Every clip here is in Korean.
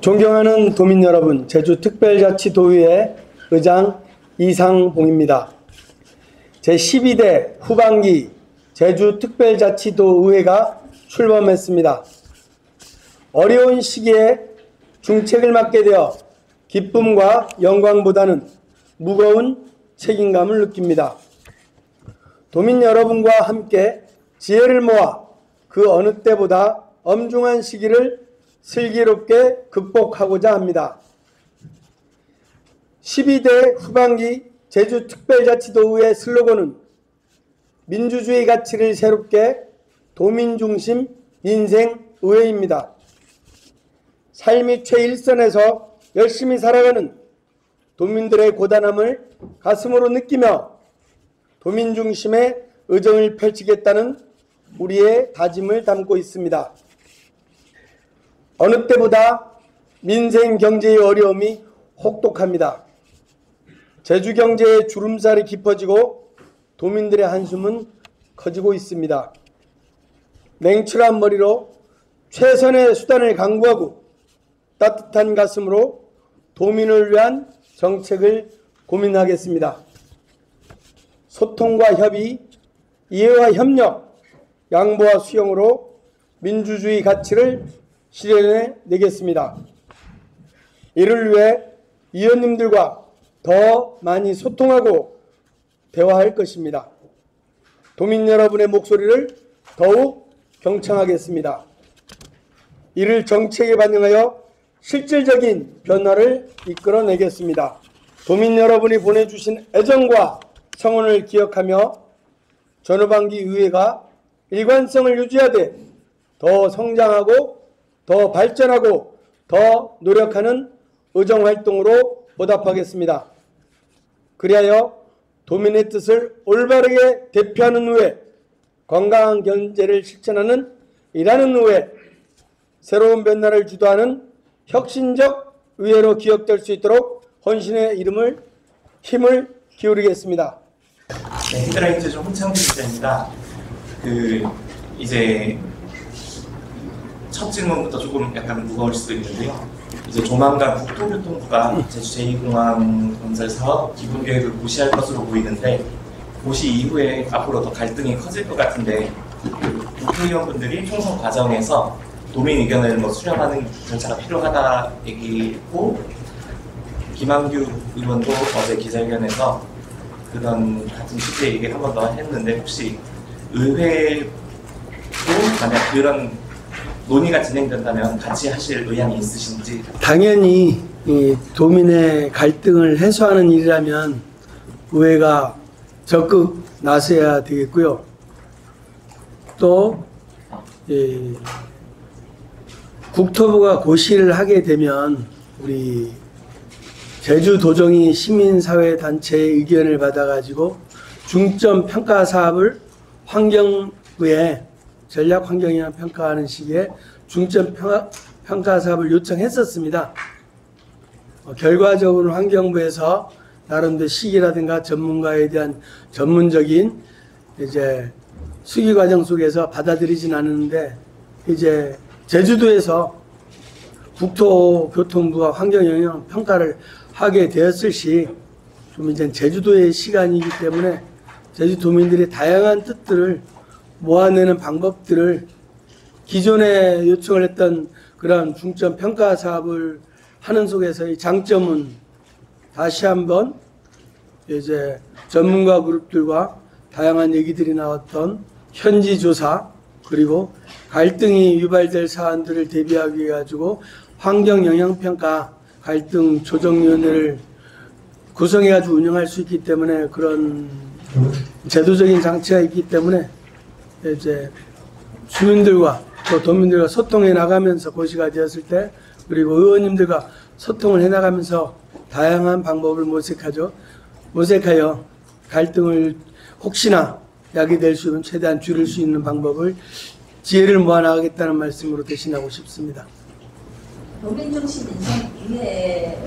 존경하는 도민 여러분, 제주특별자치도의회 의장 이상봉입니다. 제12대 후반기 제주특별자치도의회가 출범했습니다. 어려운 시기에 중책을 맡게 되어 기쁨과 영광보다는 무거운 책임감을 느낍니다. 도민 여러분과 함께 지혜를 모아 그 어느 때보다 엄중한 시기를 슬기롭게 극복하고자 합니다. 12대 후반기 제주특별자치도의회 슬로건은 민주주의 가치를 새롭게 도민중심 민생의회입니다. 삶이 최일선에서 열심히 살아가는 도민들의 고단함을 가슴으로 느끼며 도민중심의 의정을 펼치겠다는 우리의 다짐을 담고 있습니다. 어느 때보다 민생 경제의 어려움이 혹독합니다. 제주 경제의 주름살이 깊어지고 도민들의 한숨은 커지고 있습니다. 냉철한 머리로 최선의 수단을 강구하고 따뜻한 가슴으로 도민을 위한 정책을 고민하겠습니다. 소통과 협의, 이해와 협력, 양보와 수용으로 민주주의 가치를 실현해 내겠습니다. 이를 위해 의원님들과 더 많이 소통하고 대화할 것입니다. 도민 여러분의 목소리를 더욱 경청하겠습니다. 이를 정책에 반영하여 실질적인 변화를 이끌어내겠습니다. 도민 여러분이 보내주신 애정과 성원을 기억하며 전후반기 의회가 일관성을 유지하되 더 성장하고 더 발전하고 더 노력하는 의정활동으로 보답하겠습니다. 그리하여 도민의 뜻을 올바르게 대표하는 의회, 건강한 경제를 실천하는 일하는 의회, 새로운 변화를 주도하는 혁신적 의회로 기억될 수 있도록 헌신의 힘을 기울이겠습니다. 네, 히드라인제주 홍창기 기자입니다. 이제 첫 질문부터 조금 약간 무거울 수도 있는데요. 이제 조만간 국토교통부가 제주 제2공항 건설 사업 기본 계획을 고시할 것으로 보이는데 고시 이후에 앞으로 더 갈등이 커질 것 같은데 국회의원분들이 총선 과정에서 도민 의견을 수렴하는 절차가 필요하다 얘기했고 김한규 의원도 어제 기자회견에서 그런 같은 취지의 얘기를 한 번 더 했는데 혹시 의회도 만약 그런 논의가 진행된다면 같이 하실 의향이 있으신지? 당연히 이 도민의 갈등을 해소하는 일이라면 의회가 적극 나서야 되겠고요. 또 국토부가 고시를 하게 되면 우리 제주도정이 시민사회단체의 의견을 받아가지고 중점 평가 사업을 환경부에 전략환경영향 평가하는 시기에 중점 평가 사업을 요청했었습니다. 결과적으로 환경부에서 나름대로 시기라든가 전문가에 대한 전문적인 이제 수기 과정 속에서 받아들이진 않았는데 이제 제주도에서 국토교통부가 환경영향 평가를 하게 되었을 시 좀 이제 제주도의 시간이기 때문에 제주도민들의 다양한 뜻들을 모아내는 방법들을 기존에 요청을 했던 그런 중점 평가 사업을 하는 속에서의 장점은 다시 한번 이제 전문가 그룹들과 다양한 얘기들이 나왔던 현지 조사 그리고 갈등이 유발될 사안들을 대비하기 위해 가지고 환경 영향 평가 갈등 조정위원회를 구성해 가지고 운영할 수 있기 때문에 그런 제도적인 장치가 있기 때문에 이제 주민들과 또 도민들과 소통해 나가면서 고시가 되었을 때 그리고 의원님들과 소통을 해 나가면서 다양한 방법을 모색하여 갈등을 혹시나 야기될 수 있는 최대한 줄일 수 있는 방법을 지혜를 모아 나가겠다는 말씀으로 대신하고 싶습니다. 도민중심 민생의회를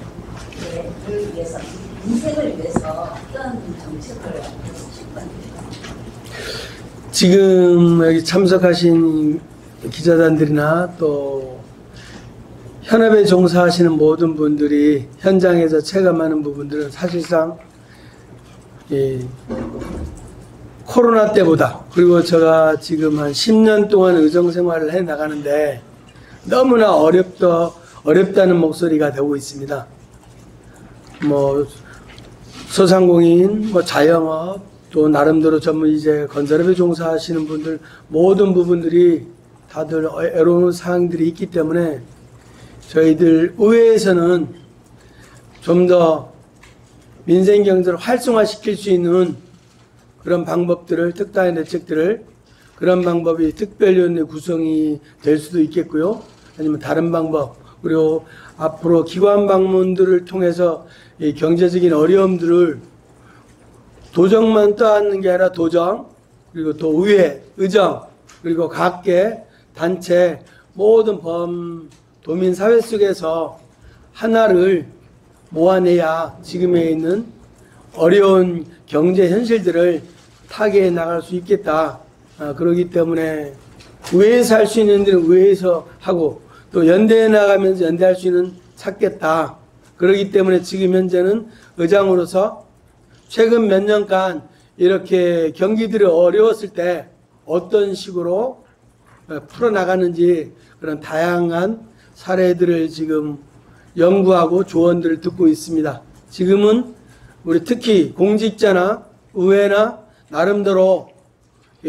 위해서 민생을 위해서 어떤 정책을 하고 싶은지 지금 여기 참석하신 기자단들이나 또 현업에 종사하시는 모든 분들이 현장에서 체감하는 부분들은 사실상 이 코로나 때보다, 그리고 제가 지금 한 10년 동안 의정 생활을 해 나가는데 너무나 어렵다는 목소리가 되고 있습니다. 뭐 소상공인, 뭐 자영업, 또 나름대로 전문 이제 건설업에 종사하시는 분들 모든 부분들이 다들 애로운 사항들이 있기 때문에 저희들 의회에서는 좀 더 민생 경제를 활성화시킬 수 있는 그런 방법들을, 특단의 대책들을, 그런 방법이 특별위원회 구성이 될 수도 있겠고요. 아니면 다른 방법, 그리고 앞으로 기관 방문들을 통해서 이 경제적인 어려움들을 도정만 떠안는 게 아니라 도정, 그리고 또 의회, 의정, 그리고 각계, 단체, 모든 도민 사회 속에서 하나를 모아내야 지금에 있는 어려운 경제 현실들을 타개해 나갈 수 있겠다. 그렇기 때문에 의회에서 할 수 있는 데는 의회에서 하고, 또 연대해 나가면서 연대할 수 있는 찾겠다. 그렇기 때문에 지금 현재는 의장으로서 최근 몇 년간 이렇게 경기들이 어려웠을 때 어떤 식으로 풀어나가는지 그런 다양한 사례들을 지금 연구하고 조언들을 듣고 있습니다. 지금은 우리 특히 공직자나 의회나 나름대로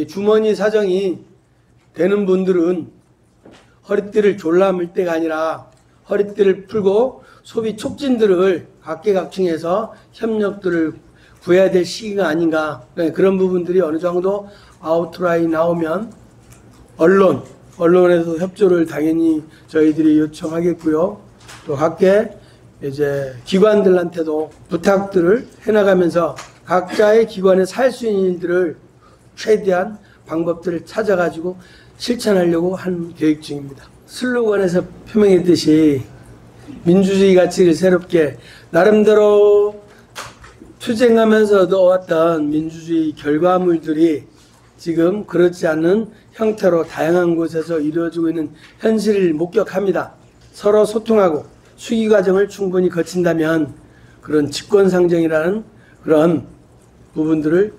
주머니 사정이 되는 분들은 허리띠를 졸라맬 때가 아니라 허리띠를 풀고 소비 촉진들을 각계각층에서 협력들을 구해야 될 시기가 아닌가. 그런 부분들이 어느 정도 아웃라인 나오면 언론에서 협조를 당연히 저희들이 요청하겠고요. 또 각계 이제 기관들한테도 부탁들을 해나가면서 각자의 기관에 살 수 있는 일들을 최대한 방법들을 찾아가지고 실천하려고 한 계획 중입니다. 슬로건에서 표명했듯이 민주주의 가치를 새롭게 나름대로 투쟁하면서 얻어왔던 민주주의 결과물들이 지금 그렇지 않은 형태로 다양한 곳에서 이루어지고 있는 현실을 목격합니다. 서로 소통하고 수기 과정을 충분히 거친다면 그런 집권상정이라는 그런 부분들을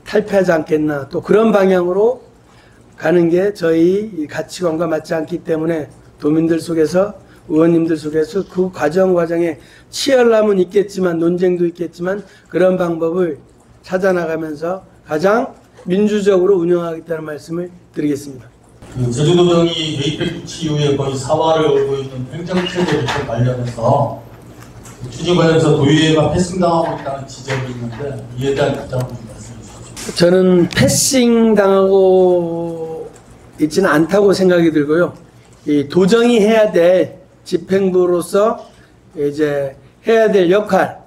탈피하지 않겠나. 또 그런 방향으로 가는 게 저희 가치관과 맞지 않기 때문에 도민들 속에서, 의원님들 속에서 그 과정에 치열함은 있겠지만, 논쟁도 있겠지만 그런 방법을 찾아나가면서 가장 민주적으로 운영하겠다는 말씀을 드리겠습니다. 제주도정이 에이펙 이후에 거의 사활을 걸고 있는 행정체제 개편 관련해서 추진 관련해서 도의회가 패싱당하고 있다는 지적이 있는데 이에 대한 입장을 좀 말씀해 주시죠. 저는 패싱당하고 있지는 않다고 생각이 들고요. 이 도정이 해야 될 집행부로서 이제 해야 될 역할,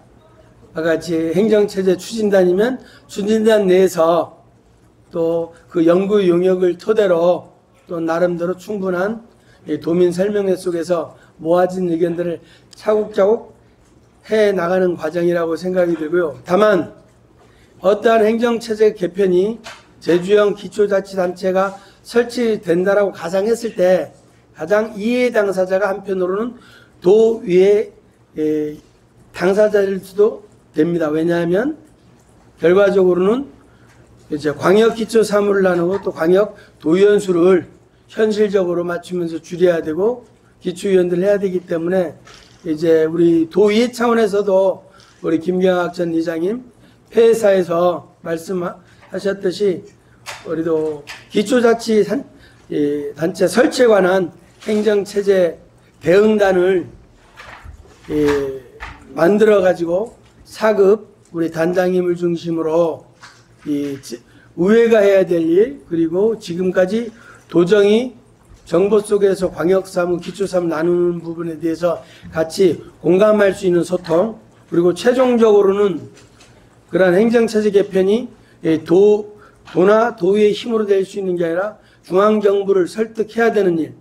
같이 행정체제 추진단이면 추진단 내에서 또 그 연구 용역을 토대로 또 나름대로 충분한 도민 설명회 속에서 모아진 의견들을 차곡차곡 해 나가는 과정이라고 생각이 들고요. 다만 어떠한 행정체제 개편이 제주형 기초자치단체가 설치된다라고 가상했을 때 가장 이해 당사자가 한편으로는 도의회 당사자일 수도 됩니다. 왜냐하면 결과적으로는 이제 광역 기초 사무를 나누고 또 광역 도의원 수를 현실적으로 맞추면서 줄여야 되고 기초위원들을 해야 되기 때문에 이제 우리 도의회 차원에서도 우리 김경학 전 이장님 폐회사에서 말씀하셨듯이 우리도 기초자치단체 설치에 관한 행정체제 대응단을 만들어 가지고 사급 우리 단장님을 중심으로 의회가 해야 될 일, 그리고 지금까지 도정이 정보 속에서 광역사무, 기초사무 나누는 부분에 대해서 같이 공감할 수 있는 소통, 그리고 최종적으로는 그러한 행정체제 개편이 도나 도의의 힘으로 될 수 있는 게 아니라 중앙정부를 설득해야 되는 일,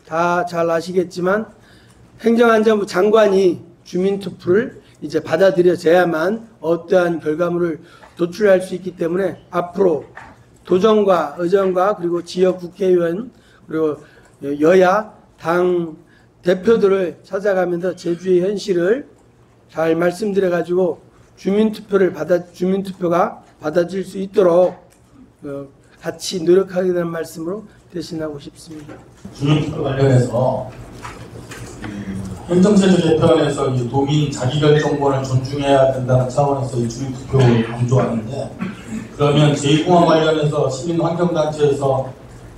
다 잘 아시겠지만 행정안전부 장관이 주민투표를 이제 받아들여져야만 어떠한 결과물을 도출할 수 있기 때문에 앞으로 도정과 의정과 그리고 지역 국회의원 그리고 여야 당 대표들을 찾아가면서 제주의 현실을 잘 말씀드려가지고 주민투표가 받아질 수 있도록 같이 노력하겠다는 말씀으로 대신하고 싶습니다. 주민투표 관련해서 행정체제 개편에서 이 도민 자기결정권을 존중해야 된다는 차원에서 이 주민투표를 강조하는데, 그러면 제2공항 관련해서 시민환경단체에서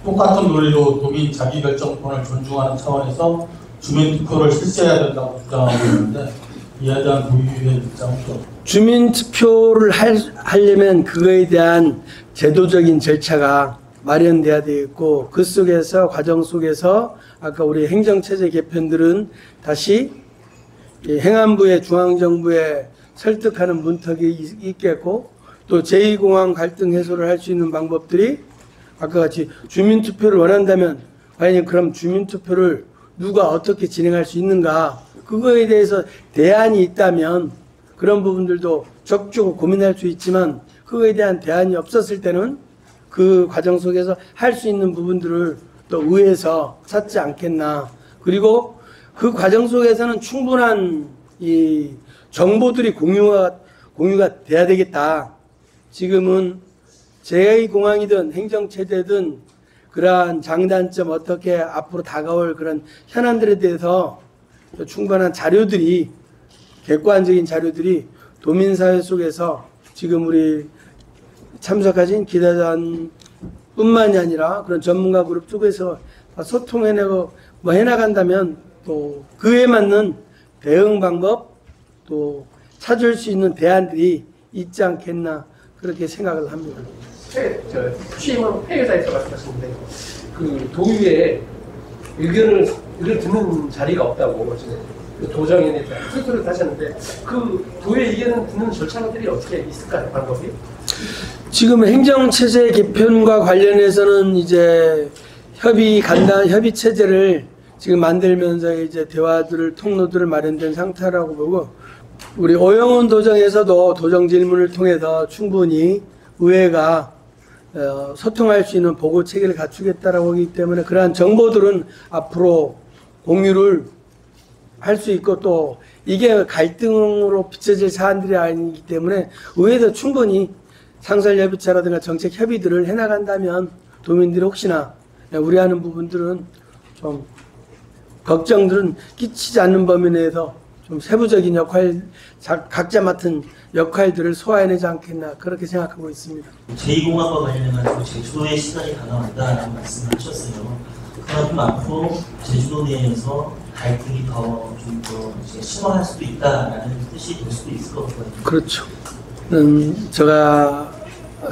똑같은 논리로 도민 자기결정권을 존중하는 차원에서 주민투표를 실시해야 된다고 주장하고 있는데, 이에 대한 도의회의 입장은 좀. 주민투표를 하려면 그거에 대한 제도적인 절차가 마련돼야 되겠고, 그 속에서 과정 속에서 아까 우리 행정체제 개편들은 다시 행안부의 중앙정부에 설득하는 문턱이 있겠고, 또 제2공항 갈등 해소를 할 수 있는 방법들이 아까 같이 주민투표를 원한다면 과연 그럼 주민투표를 누가 어떻게 진행할 수 있는가, 그거에 대해서 대안이 있다면 그런 부분들도 적극적으로 고민할 수 있지만, 그거에 대한 대안이 없었을 때는 그 과정 속에서 할 수 있는 부분들을 또 의회에서 찾지 않겠나. 그리고 그 과정 속에서는 충분한 이 정보들이 공유가 돼야 되겠다. 지금은 제2공항이든 행정체제든 그러한 장단점, 어떻게 앞으로 다가올 그런 현안들에 대해서 충분한 자료들이, 객관적인 자료들이 도민사회 속에서 지금 우리 참석하신 기자단뿐만이 아니라 그런 전문가 그룹 쪽에서 소통해내고 뭐 해나간다면 또 그에 맞는 대응 방법, 또 찾을 수 있는 대안들이 있지 않겠나, 그렇게 생각을 합니다. 취임은 회의사에서 말씀하셨는데, 그 도의회에 의견을 듣는 자리가 없다고 지금 도정에 대한 투표를 하셨는데, 그 도의회 의견을 듣는 절차들이 어떻게 있을까요, 방법이? 지금 행정체제 개편과 관련해서는 이제 협의 체제를 지금 만들면서 이제 대화들을, 통로들을 마련된 상태라고 보고, 우리 오영훈 도정에서도 도정 질문을 통해서 충분히 의회가 소통할 수 있는 보고 체계를 갖추겠다라고 하기 때문에 그러한 정보들은 앞으로 공유를 할 수 있고, 또 이게 갈등으로 비춰질 사안들이 아니기 때문에 의회에서 충분히 상설협의체라든가 정책 협의들을 해나간다면 도민들이 혹시나 우려하는 부분들은 좀 걱정들은 끼치지 않는 범위 내에서 좀 세부적인 각자 맡은 역할들을 소화해내지 않겠나, 그렇게 생각하고 있습니다. 제2공항과 관련해서 제주도의 시간이 다가온다라는 말씀을 하셨어요. 그만큼 앞으로 제주도 내에서 갈등이 더 심화할 수도 있다라는 뜻이 될 수도 있을 것 같거든요. 그렇죠. 제가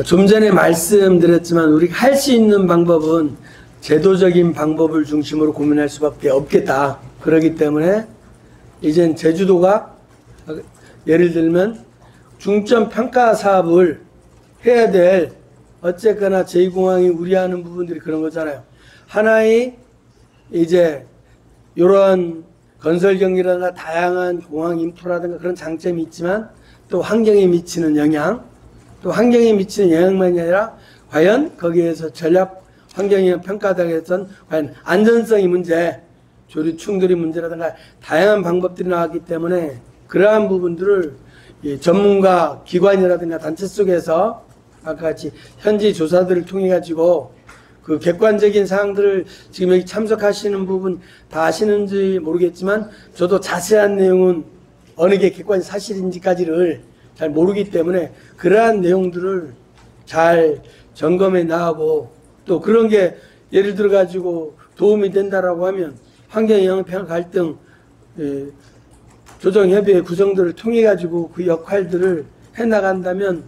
좀 전에 말씀드렸지만 우리가 할 수 있는 방법은 제도적인 방법을 중심으로 고민할 수밖에 없겠다. 그렇기 때문에 이젠 제주도가 예를 들면 중점 평가 사업을 해야 될, 어쨌거나 제2공항이 우려하는 부분들이 그런 거잖아요. 하나의 이제 이러한 건설 경기라든가 다양한 공항 인프라든가 그런 장점이 있지만 또 환경에 미치는 영향, 또 환경에 미치는 영향만이 아니라 과연 거기에서 전략 환경영 평가당에선 과연 안전성의 문제, 조류 충돌의 문제라든가 다양한 방법들이 나왔기 때문에 그러한 부분들을 전문가 기관이라든가 단체 속에서 아까 같이 현지 조사들을 통해 가지고 그 객관적인 사항들을 지금 여기 참석하시는 부분 다 아시는지 모르겠지만 저도 자세한 내용은 어느 게 객관 사실인지까지를 잘 모르기 때문에 그러한 내용들을 잘 점검해 나가고, 또 그런 게 예를 들어 가지고 도움이 된다라고 하면 환경영향평가 갈등 조정협의회 구성들을 통해 가지고 그 역할들을 해 나간다면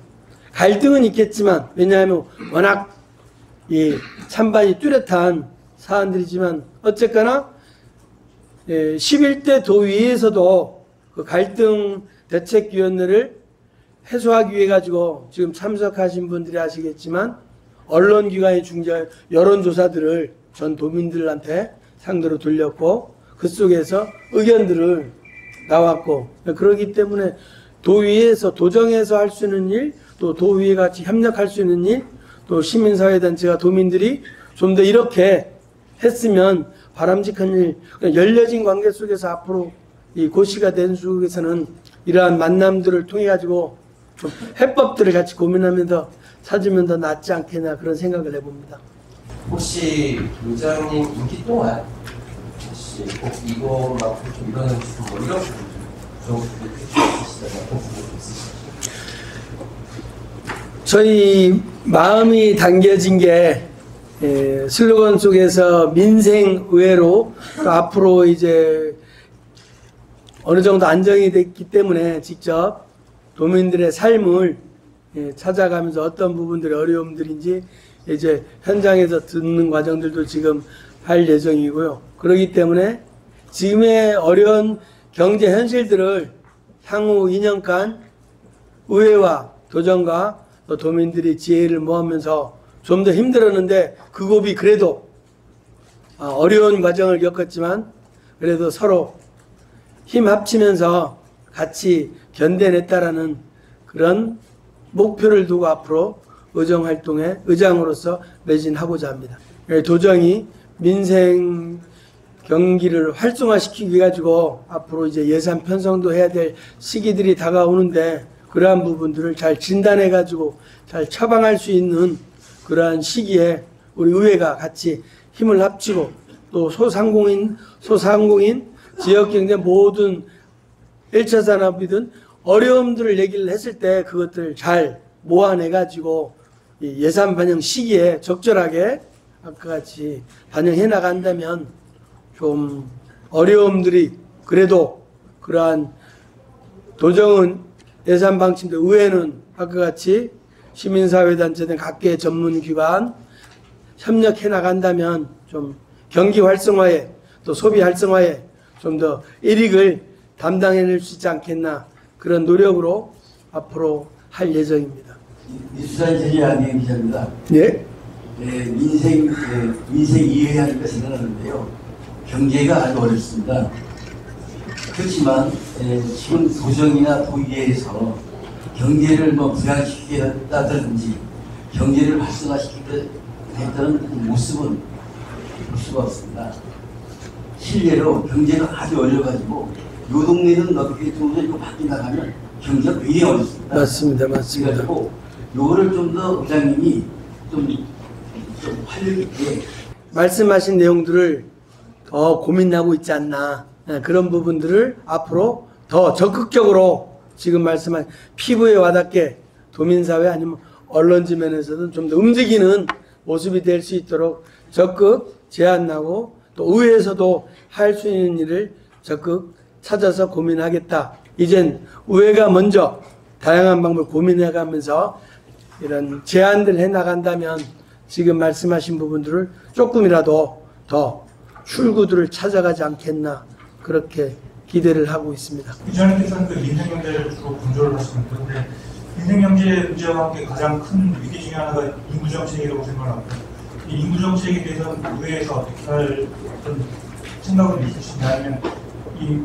갈등은 있겠지만, 왜냐하면 워낙 이 찬반이 뚜렷한 사안들이지만 어쨌거나 11대 도의회에서도 그 갈등 대책위원회를 해소하기 위해 가지고 지금 참석하신 분들이 아시겠지만 언론기관의 중재 여론조사들을 전 도민들한테 상대로 돌렸고 그 속에서 의견들을 나왔고, 그렇기 때문에 도의회에서 도정에서 할 수 있는 일, 또 도의회 같이 협력할 수 있는 일, 또 시민사회단체가 도민들이 좀 더 이렇게 했으면 바람직한 일, 열려진 관계 속에서 앞으로 이 고시가 된 속에서는 이러한 만남들을 통해 가지고 좀 해법들을 같이 고민하면서 찾으면 더 낫지 않겠나 그런 생각을 해봅니다. 혹시 의장님 임기 동안 혹시 꼭 이거만큼 좀 이뤄내고 싶은 뭐 이런 좀 있으시다면 꼭 있으시죠? 저희 마음이 당겨진 게 슬로건 속에서 민생의회로 또 앞으로 이제 어느 정도 안정이 됐기 때문에 직접 도민들의 삶을 찾아가면서 어떤 부분들이 어려움들인지 이제 현장에서 듣는 과정들도 지금 할 예정이고요. 그렇기 때문에 지금의 어려운 경제 현실들을 향후 2년간 의회와 도정과 또 도민들이 지혜를 모으면서 좀 더 힘들었는데 그 곱이 그래도 어려운 과정을 겪었지만 그래도 서로 힘 합치면서 같이 견뎌냈다라는 그런 목표를 두고 앞으로 의정활동에 의장으로서 매진하고자 합니다. 도정이 민생 경기를 활성화시키기 가지고 앞으로 이제 예산 편성도 해야 될 시기들이 다가오는데 그러한 부분들을 잘 진단해 가지고 잘 처방할 수 있는 그러한 시기에 우리 의회가 같이 힘을 합치고 또 소상공인 지역경제 모든 1차 산업이든 어려움들을 얘기를 했을 때 그것들을 잘 모아내 가지고 예산 반영 시기에 적절하게 아까 같이 반영해 나간다면 좀 어려움들이 그래도 그러한 도정은 예산 방침도 의회는 아까 같이 시민사회단체 등 각계의 전문기관 협력해 나간다면 좀 경기 활성화에 또 소비 활성화에 좀 더 일익을 담당해낼 수 있지 않겠나 그런 노력으로 앞으로 할 예정입니다. 이수산 제주한행 기자입니다. 예? 민생 이해하니까 생각하는데요. 경제가 아주 어렵습니다. 그렇지만 지금 도정이나 도의회에서 경제를 부양시키겠다든지 경제를 활성화시키겠다는 모습은 볼 수가 없습니다. 실례로 경제가 아주 어려가지고 요 동네는 어떻게 좀 이렇게 바뀌다 가면 경제가 굉장히 어렵습니다. 맞습니다. 그래가지고 요거를 좀 더 의장님이 좀 활력 있게 말씀하신 내용들을 더 고민하고 있지 않나 그런 부분들을 앞으로 더 적극적으로 지금 말씀한 피부에 와닿게 도민사회 아니면 언론지 면에서는 좀 더 움직이는 모습이 될 수 있도록 적극 제안하고 또 의회에서도 할 수 있는 일을 적극 찾아서 고민하겠다. 이젠 의회가 먼저 다양한 방법을 고민해가면서 이런 제안들 해나간다면 지금 말씀하신 부분들을 조금이라도 더 출구들을 찾아가지 않겠나 그렇게 기대를 하고 있습니다. 의장님께서는 그 민생경제를 주로 강조를 하시는 건데 민생경제 문제와 함께 가장 큰 위기 중에 하나가 인구정책이라고 생각합니다. 이 인구정책에 대해서는 의회에서 어떻게 할 어떤 생각은 있으신가 하면 이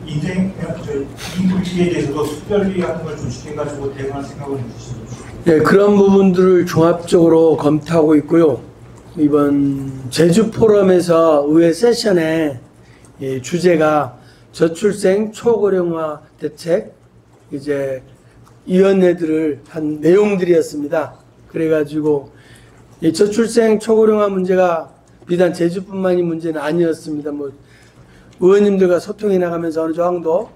인구 위기에 대해서도 특별히 하는 걸 조직해가지고 대응할 생각은 있으신가요? 네, 그런 부분들을 종합적으로 검토하고 있고요. 이번 제주 포럼에서 의회 세션에 주제가 저출생 초고령화 대책 이제 위원회들을 한 내용들이었습니다. 그래가지고 이 저출생 초고령화 문제가 비단 제주뿐만이 문제는 아니었습니다. 뭐 의원님들과 소통해 나가면서 어느 정도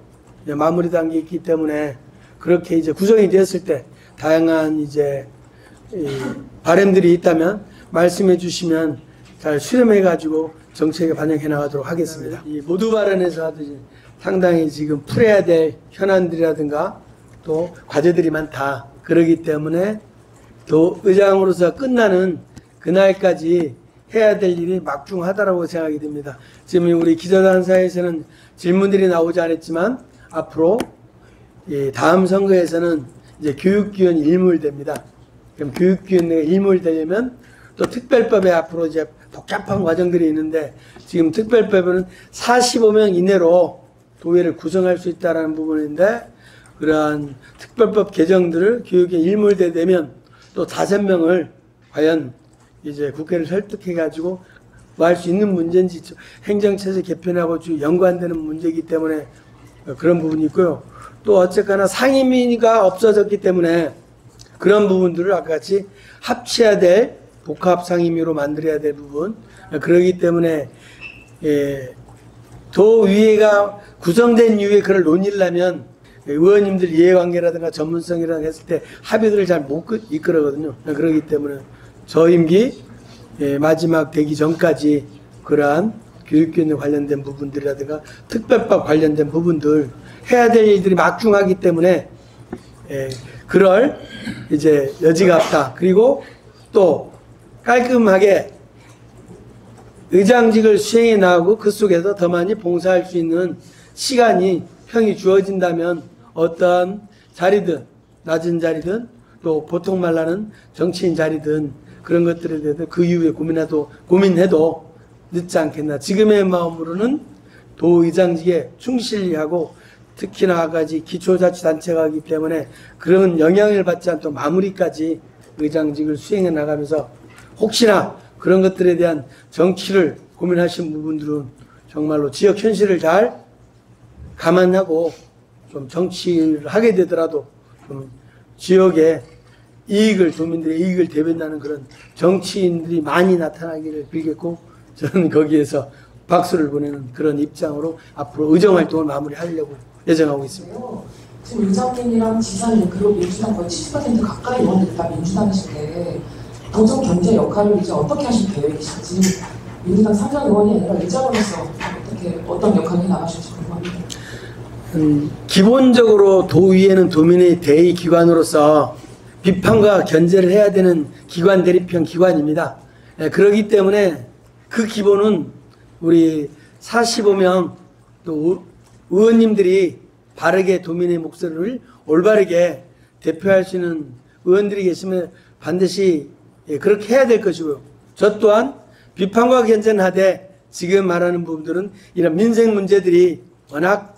마무리 단계에 있기 때문에 그렇게 이제 구성이 되었을 때 다양한 이제 바람들이 있다면 말씀해 주시면 잘 수렴해 가지고 정책에 반영해 나가도록 하겠습니다. 이 모두 발언에서 하듯이 상당히 지금 풀어야 될 현안들이라든가 또 과제들이 많다. 그러기 때문에 또 의장으로서 끝나는 그날까지 해야 될 일이 막중하다라고 생각이 됩니다. 지금 우리 기자단사에서는 질문들이 나오지 않았지만 앞으로 다음 선거에서는 이제 교육기원 일몰됩니다. 그럼 교육기원회가 일몰되려면 또 특별법에 앞으로 이제 복잡한 과정들이 있는데 지금 특별법에는 45명 이내로 도의회를 구성할 수 있다는 부분인데 그러한 특별법 개정들을 교육에 일몰되면 또 5명을 과연 이제 국회를 설득해 가지고 뭐 할 수 있는 문제인지 행정체제 개편하고 연관되는 문제이기 때문에 그런 부분이 있고요. 또 어쨌거나 상임위가 없어졌기 때문에 그런 부분들을 아까 같이 합쳐야 될 복합 상임위로 만들어야 될 부분, 그러기 때문에 도의회가 구성된 이후에 그걸 논의를 하면 의원님들 이해관계라든가 전문성이라든가 했을 때 합의들을 잘 못 이끌어거든요. 그렇기 때문에 저 임기 마지막 되기 전까지 그러한 교육교육에 관련된 부분들이라든가 특별법 관련된 부분들 해야 될 일들이 막중하기 때문에 그럴 이제 여지가 없다. 그리고 또 깔끔하게 의장직을 수행해 나가고 그 속에서 더 많이 봉사할 수 있는 시간이 평이 주어진다면 어떠한 자리든 낮은 자리든 또 보통 말하는 정치인 자리든 그런 것들에 대해서 그 이후에 고민해도 늦지 않겠나. 지금의 마음으로는 도의장직에 충실히 하고 특히나 아가지 기초자치단체가 하기 때문에 그런 영향을 받지 않도록 마무리까지 의장직을 수행해 나가면서 혹시나 그런 것들에 대한 정치를 고민하신 부분들은 정말로 지역 현실을 잘 감안하고 좀 정치를 하게 되더라도 좀 지역의 이익을, 도민들의 이익을 대변하는 그런 정치인들이 많이 나타나기를 빌겠고, 저는 거기에서 박수를 보내는 그런 입장으로 앞으로 의정활동을 마무리하려고 예정하고 있습니다. 지금 의장님이랑 지사님 그리고 민주당 거의 70% 가까이 의원들이 다 민주당이신데 도정 경제 역할을 이제 어떻게 하실 계획이신지, 민주당 상정 의원이 아니라 의장으로서 어떤 역할이 나가실지 궁금합니다. 기본적으로 도의회는 도민의 대의 기관으로서 비판과 견제를 해야 되는 기관 대립형 기관입니다. 그렇기 때문에 그 기본은 우리 45명 또 의원님들이 바르게 도민의 목소리를 올바르게 대표할 수 있는 의원들이 계시면 반드시 그렇게 해야 될 것이고요. 저 또한 비판과 견제는 하되 지금 말하는 부분들은 이런 민생 문제들이 워낙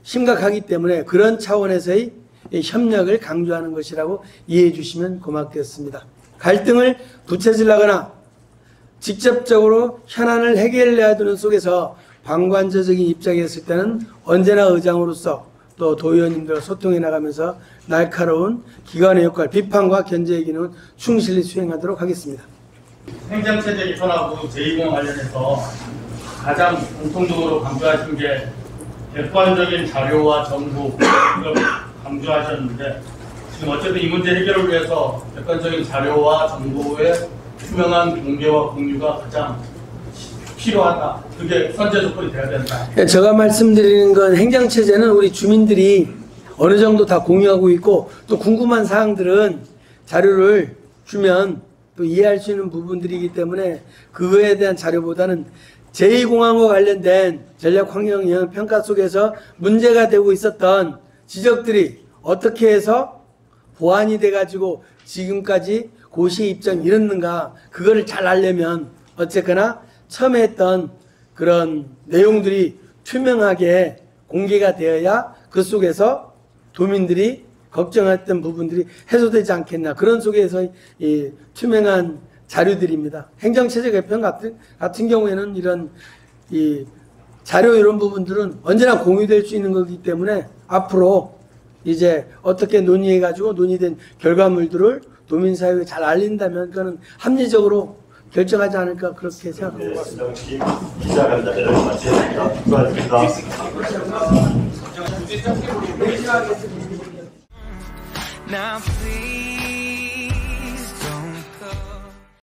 심각하기 때문에 그런 차원에서의 협력을 강조하는 것이라고 이해해 주시면 고맙겠습니다. 갈등을 부채질하거나 직접적으로 현안을 해결해야 되는 속에서 방관자적인 입장에 있을 때는 언제나 의장으로서 또 도의원님들과 소통해 나가면서 날카로운 기관의 역할, 비판과 견제의 기능을 충실히 수행하도록 하겠습니다. 행정체제 개편하고 제2공항 관련해서 가장 공통적으로 강조하신 게 객관적인 자료와 정보 강조하셨는데, 지금 어쨌든 이 문제 해결을 위해서 객관적인 자료와 정보의 투명한 공개와 공유가 가장 필요하다. 그게 선제 조건이 돼야 된다. 제가 말씀드리는 건 행정체제는 우리 주민들이 어느 정도 다 공유하고 있고 또 궁금한 사항들은 자료를 주면 또 이해할 수 있는 부분들이기 때문에 그거에 대한 자료보다는 제2공항과 관련된 전략환경 평가 속에서 문제가 되고 있었던 지적들이 어떻게 해서 보완이 돼가지고 지금까지 고시의 입장이 이렇는가, 그거를 잘 알려면 어쨌거나 처음에 했던 그런 내용들이 투명하게 공개가 되어야 그 속에서 도민들이 걱정했던 부분들이 해소되지 않겠나. 그런 속에서 이 투명한 자료들입니다. 행정체제 개편 같은 경우에는 이런 이 자료 이런 부분들은 언제나 공유될 수 있는 거기 때문에 앞으로 이제 어떻게 논의해가지고 논의된 결과물들을 도민사회에 잘 알린다면 그거는 합리적으로 결정하지 않을까 그렇게 생각합니다. 기자간담회를 마치겠습니다. 수고하셨습니다.